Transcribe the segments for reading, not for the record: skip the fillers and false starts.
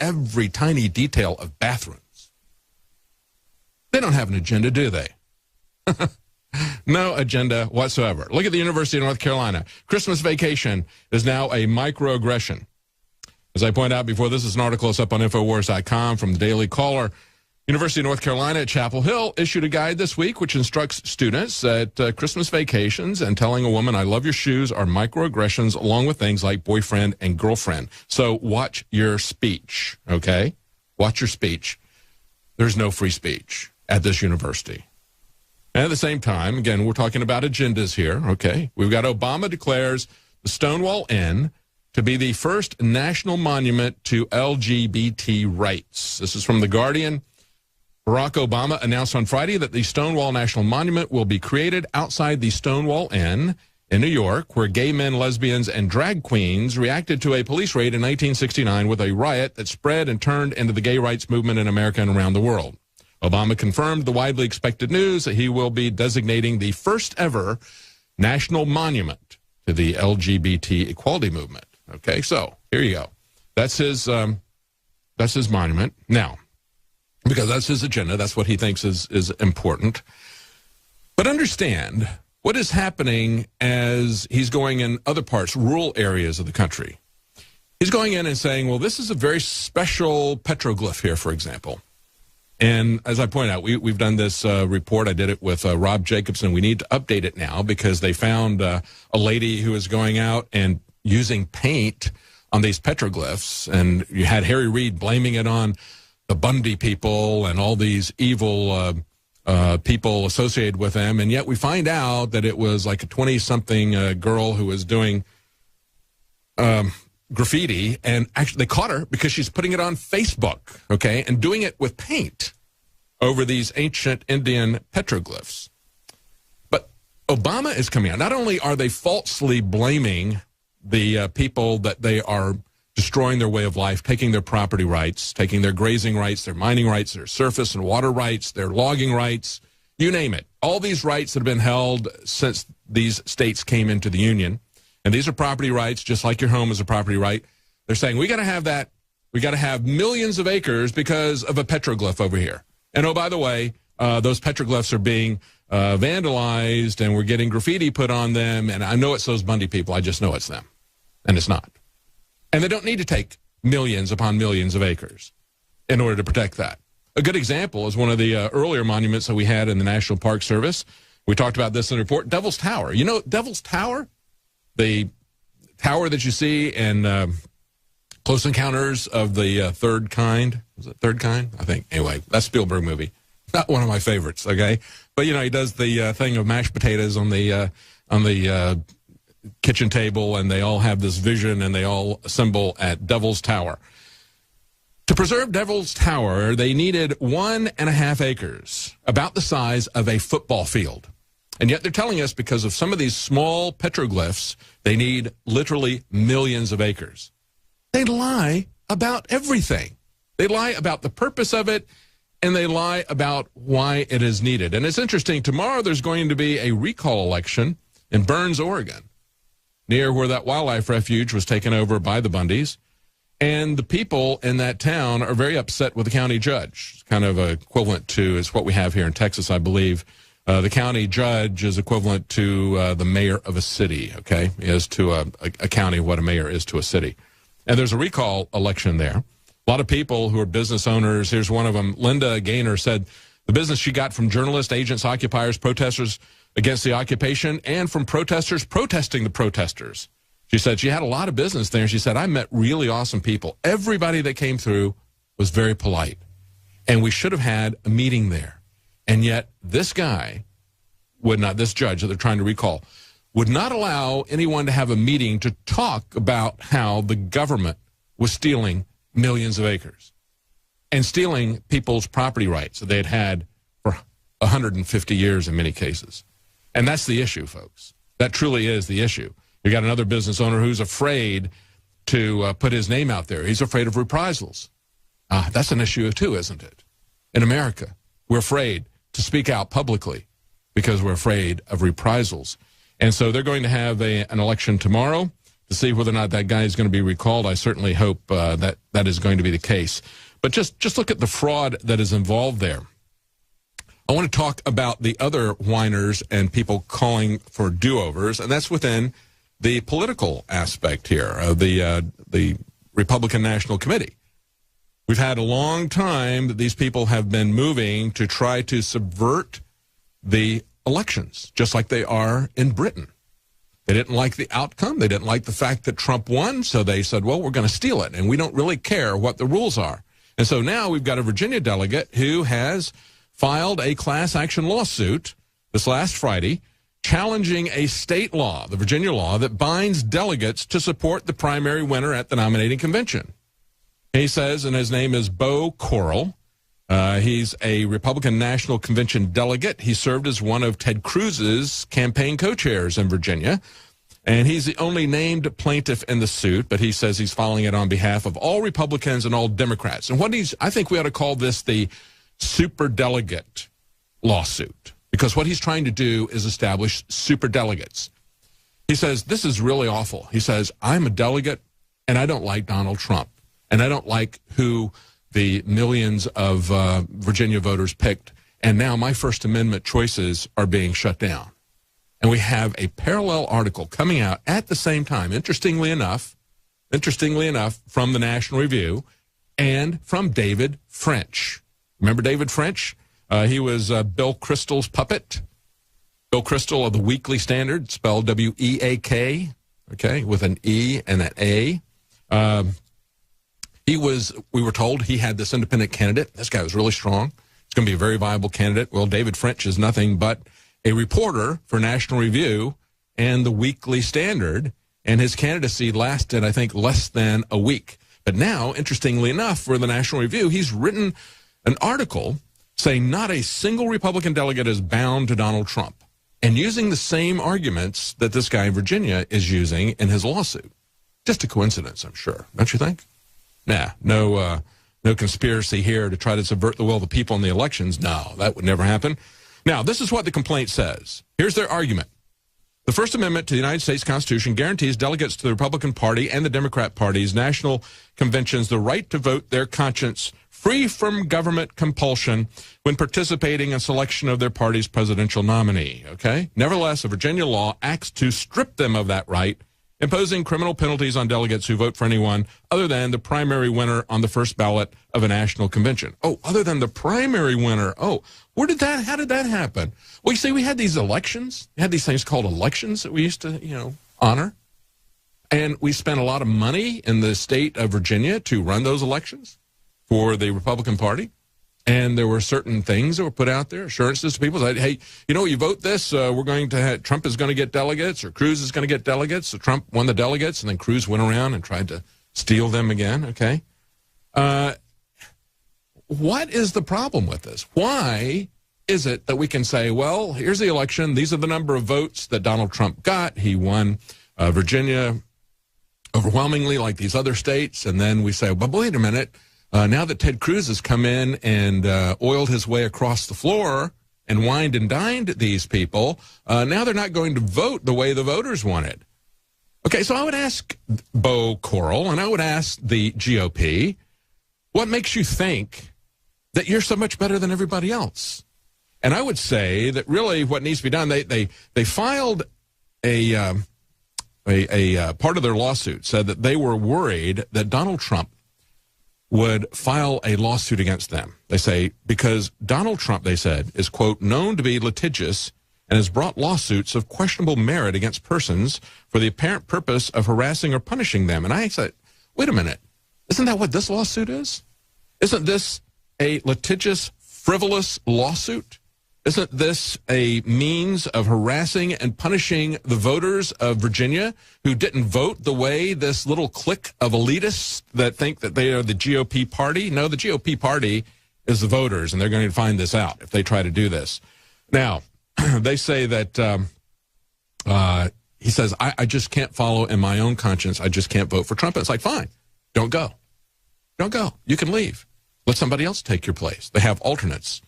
every tiny detail of bathrooms. They don't have an agenda, do they? No agenda whatsoever. Look at the University of North Carolina. Christmas vacation is now a microaggression. As I point out before, this is an article that's up on Infowars.com from the Daily Caller. University of North Carolina at Chapel Hill issued a guide this week which instructs students at Christmas vacations and telling a woman, "I love your shoes," are microaggressions, along with things like boyfriend and girlfriend. So watch your speech, okay? Watch your speech. There's no free speech at this university. And at the same time, again, we're talking about agendas here, okay? We've got Obama declares the Stonewall Inn to be the first national monument to LGBT rights. This is from The Guardian. Barack Obama announced on Friday that the Stonewall National Monument will be created outside the Stonewall Inn in New York, where gay men, lesbians, and drag queens reacted to a police raid in 1969 with a riot that spread and turned into the gay rights movement in America and around the world. Obama confirmed the widely expected news that he will be designating the first ever national monument to the LGBT equality movement. Okay, so here you go. That's his monument. Now, because that's his agenda, that's what he thinks is important. But understand what is happening as he's going in other parts, rural areas of the country. He's going in and saying, well, this is a very special petroglyph here, for example. And as I point out, we've done this report. I did it with Rob Jacobson. We need to update it now because they found a lady who was going out and using paint on these petroglyphs. And you had Harry Reid blaming it on the Bundy people and all these evil people associated with them. And yet we find out that it was like a 20-something girl who was doing graffiti, and actually they caught her because she's putting it on Facebook, okay, and doing it with paint over these ancient Indian petroglyphs. But Obama is coming out. Not only are they falsely blaming the people that they are destroying their way of life, taking their property rights, taking their grazing rights, their mining rights, their surface and water rights, their logging rights, you name it. All these rights that have been held since these states came into the Union. And these are property rights, just like your home is a property right. They're saying, we got to have that. We got to have millions of acres because of a petroglyph over here. And oh, by the way, those petroglyphs are being vandalized, and we're getting graffiti put on them. And I know it's those Bundy people. I just know it's them. And it's not. And they don't need to take millions upon millions of acres in order to protect that. A good example is one of the earlier monuments that we had in the National Park Service. We talked about this in the report, Devil's Tower. You know Devil's Tower? The tower that you see in Close Encounters of the Third Kind. Was it Third Kind? I think. Anyway, that's a Spielberg movie. Not one of my favorites, okay? But, you know, he does the thing of mashed potatoes on the kitchen table, and they all have this vision, and they all assemble at Devil's Tower. To preserve Devil's Tower, they needed 1.5 acres, about the size of a football field. And yet they're telling us because of some of these small petroglyphs, they need literally millions of acres. They lie about everything. They lie about the purpose of it, and they lie about why it is needed. And it's interesting, tomorrow there's going to be a recall election in Burns, Oregon, near where that wildlife refuge was taken over by the Bundys. And the people in that town are very upset with the county judge. It's kind of equivalent to is what we have here in Texas, I believe. The county judge is equivalent to the mayor of a city, okay, is to a county what a mayor is to a city. And there's a recall election there. A lot of people who are business owners, here's one of them, Linda Gaynor, said the business she got from journalists, agents, occupiers, protesters against the occupation, and from protesters protesting the protesters. She said she had a lot of business there. She said, I met really awesome people. Everybody that came through was very polite. And we should have had a meeting there. And yet this guy would not, this judge that they're trying to recall, would not allow anyone to have a meeting to talk about how the government was stealing millions of acres and stealing people's property rights that they had had for 150 years in many cases. And that's the issue, folks. That truly is the issue. You got another business owner who's afraid to put his name out there. He's afraid of reprisals. That's an issue too, isn't it? In America, we're afraid to speak out publicly because we're afraid of reprisals. And so they're going to have an election tomorrow to see whether or not that guy is going to be recalled. I certainly hope that is going to be the case. But just look at the fraud that is involved there. I want to talk about the other whiners and people calling for do-overs, and that's within the political aspect here of the Republican National Committee. We've had a long time that these people have been moving to try to subvert the elections, just like they are in Britain. They didn't like the outcome. They didn't like the fact that Trump won, so they said, well, we're going to steal it, and we don't really care what the rules are. And so now we've got a Virginia delegate who has filed a class action lawsuit this last Friday challenging a state law, the Virginia law, that binds delegates to support the primary winner at the nominating convention. He says, and his name is Beau Correll. He's a Republican National Convention delegate. He served as one of Ted Cruz's campaign co-chairs in Virginia. And he's the only named plaintiff in the suit, but he says he's filing it on behalf of all Republicans and all Democrats. And I think we ought to call this the superdelegate lawsuit, because what he's trying to do is establish superdelegates. He says, this is really awful. He says, I'm a delegate, and I don't like Donald Trump, and I don't like who the millions of Virginia voters picked, and now my First Amendment choices are being shut down. And we have a parallel article coming out at the same time, interestingly enough, from the National Review and from David French. Remember David French? He was Bill Kristol's puppet. Bill Kristol of the Weekly Standard, spelled W-E-A-K, okay, with an E and an A. We were told he had this independent candidate. This guy was really strong. It's going to be a very viable candidate. Well, David French is nothing but a reporter for National Review and the Weekly Standard, and his candidacy lasted, I think, less than a week. But now, interestingly enough, for the National Review, he's written an article saying not a single Republican delegate is bound to Donald Trump, and using the same arguments that this guy in Virginia is using in his lawsuit. Just a coincidence, I'm sure. Don't you think? Nah, no conspiracy here to try to subvert the will of the people in the elections. No, that would never happen. Now, this is what the complaint says. Here's their argument. The First Amendment to the United States Constitution guarantees delegates to the Republican Party and the Democrat Party's national conventions the right to vote their conscience free from government compulsion when participating in selection of their party's presidential nominee. Okay? Nevertheless, a Virginia law acts to strip them of that right, imposing criminal penalties on delegates who vote for anyone other than the primary winner on the first ballot of a national convention. Oh, other than the primary winner. Oh, how did that happen? Well, you see, we had these elections. We had these things called elections that we used to, honor. And we spent a lot of money in the state of Virginia to run those elections for the Republican Party. And there were certain things that were put out there, assurances to people that, hey, you vote this, Trump is going to get delegates, or Cruz is going to get delegates. So Trump won the delegates, and then Cruz went around and tried to steal them again, okay? What is the problem with this? Why is it that we can say, well, here's the election, these are the number of votes that Donald Trump got, he won Virginia overwhelmingly like these other states, and then we say, but wait a minute, now that Ted Cruz has come in and oiled his way across the floor and wined and dined these people, now they're not going to vote the way the voters wanted. Okay, so I would ask Beau Correll, and I would ask the GOP, what makes you think that you're so much better than everybody else? And I would say that really what needs to be done, they filed a part of their lawsuit said that they were worried that Donald Trump would file a lawsuit against them. They say, because Donald Trump, they said, is, quote, known to be litigious and has brought lawsuits of questionable merit against persons for the apparent purpose of harassing or punishing them. And I said, wait a minute, isn't that what this lawsuit is? Isn't this a litigious, frivolous lawsuit? Isn't this a means of harassing and punishing the voters of Virginia who didn't vote the way this little clique of elitists that think that they are the GOP party? No, the GOP party is the voters, and they're going to find this out if they try to do this. Now, they say that he says, I just can't follow in my own conscience. I just can't vote for Trump. And it's like, fine, don't go. Don't go. You can leave. Let somebody else take your place. They have alternates.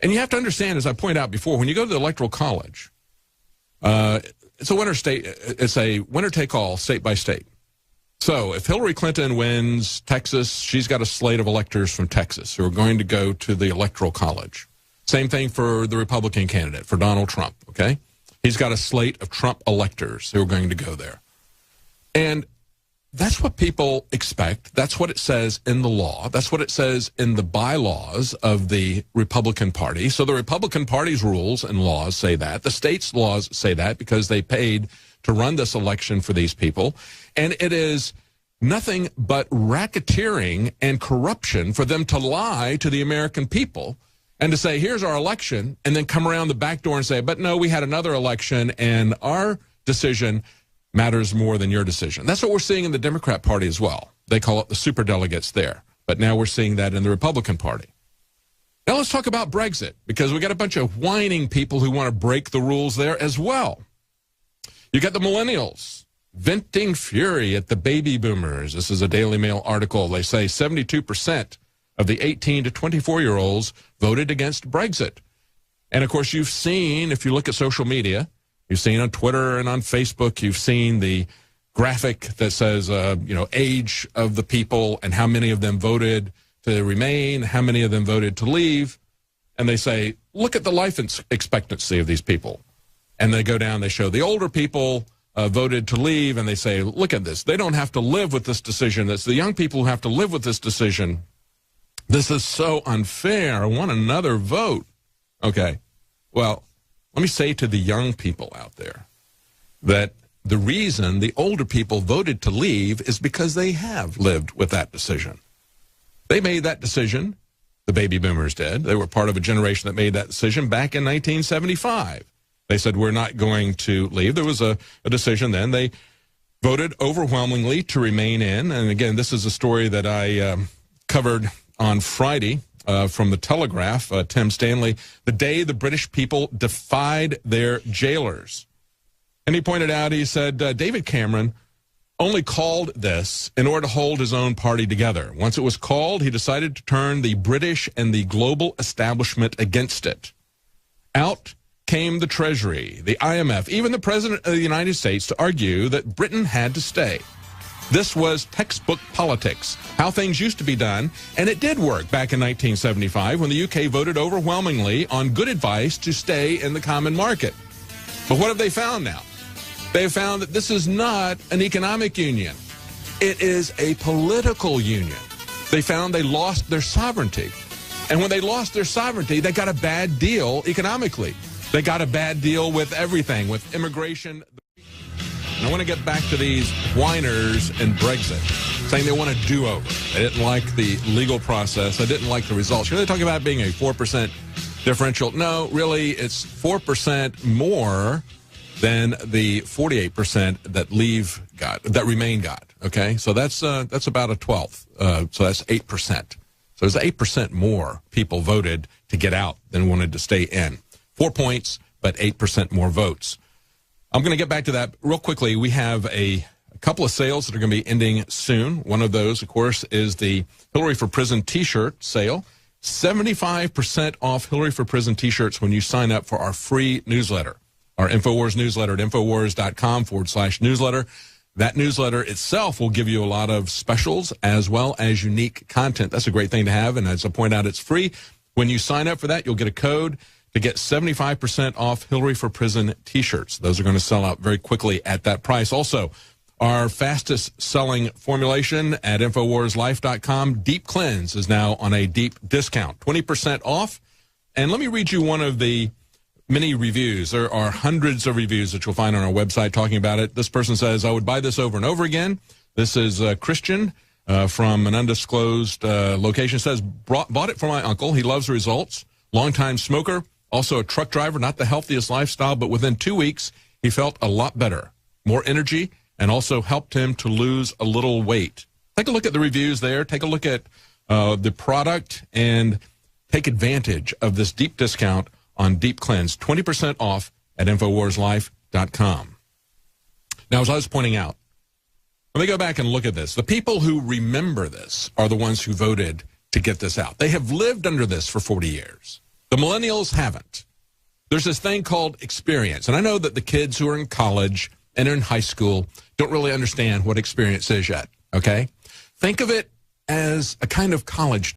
And you have to understand, as I pointed out before, when you go to the Electoral College, it's a winner take all, state by state. So if Hillary Clinton wins Texas, she's got a slate of electors from Texas who are going to go to the Electoral College. Same thing for the Republican candidate, for Donald Trump, okay? He's got a slate of Trump electors who are going to go there. And that's what people expect. That's what it says in the law. That's what it says in the bylaws of the Republican Party. So the Republican Party's rules and laws say that. The state's laws say that because they paid to run this election for these people. And it is nothing but racketeering and corruption for them to lie to the American people and to say, here's our election, and then come around the back door and say, but no, we had another election, and our decision matters more than your decision. That's what we're seeing in the Democrat Party as well. They call it the superdelegates there. But now we're seeing that in the Republican Party. Now let's talk about Brexit, because we got a bunch of whining people who want to break the rules there as well. You got the millennials venting fury at the baby boomers. This is a Daily Mail article. They say 72% of the 18 to 24-year-olds voted against Brexit. And, of course, you've seen, if you look at social media, you've seen on Twitter and on Facebook, you've seen the graphic that says, age of the people and how many of them voted to remain, how many of them voted to leave. And they say, look at the life expectancy of these people. And they go down, they show the older people voted to leave, and they say, look at this. They don't have to live with this decision. It's the young people who have to live with this decision. This is so unfair. I want another vote. Okay, well, let me say to the young people out there that the reason the older people voted to leave is because they have lived with that decision. They made that decision. The baby boomers did. They were part of a generation that made that decision back in 1975. They said, we're not going to leave. There was a decision then. They voted overwhelmingly to remain in. And again, this is a story that I covered on Friday from the Telegraph, Tim Stanley, the day the British people defied their jailers. And he pointed out, he said, David Cameron only called this in order to hold his own party together. Once it was called, he decided to turn the British and the global establishment against it. Out came the Treasury, the IMF, even the President of the United States to argue that Britain had to stay. This was textbook politics, how things used to be done, and it did work back in 1975 when the UK voted overwhelmingly on good advice to stay in the common market. But what have they found now? They have found that this is not an economic union. It is a political union. They found they lost their sovereignty. And when they lost their sovereignty, they got a bad deal economically. They got a bad deal with everything, with immigration. And I want to get back to these whiners and Brexit, saying they want a do-over. They didn't like the legal process. They didn't like the results. You're really talking about being a 4% differential. No, really, it's 4% more than the 48% that Remain got. Okay, so that's about a 12th. So that's 8%. So there's 8% more people voted to get out than wanted to stay in. 4 points, but 8% more votes. I'm going to get back to that real quickly. We have a couple of sales that are going to be ending soon. One of those, of course, is the Hillary for Prison T-shirt sale. 75% off Hillary for Prison T-shirts when you sign up for our free newsletter, our InfoWars newsletter at Infowars.com/newsletter. That newsletter itself will give you a lot of specials as well as unique content. That's a great thing to have, and as I point out, it's free. When you sign up for that, you'll get a code to get 75% off Hillary for Prison T-shirts. Those are going to sell out very quickly at that price. Also, our fastest selling formulation at InfoWarsLife.com, Deep Cleanse, is now on a deep discount, 20% off. And let me read you one of the many reviews. There are hundreds of reviews that you'll find on our website talking about it. This person says, I would buy this over and over again. This is Christian from an undisclosed location. Says, bought it for my uncle. He loves the results. Longtime smoker. Also a truck driver, not the healthiest lifestyle, but within 2 weeks, he felt a lot better, more energy, and also helped him to lose a little weight. Take a look at the reviews there. Take a look at the product and take advantage of this deep discount on Deep Cleanse, 20% off at InfoWarsLife.com. Now, as I was pointing out, let me go back and look at this. The people who remember this are the ones who voted to get this out. They have lived under this for 40 years. The millennials haven't. There's this thing called experience. And I know that the kids who are in college and are in high school don't really understand what experience is yet, okay? Think of it as a kind of college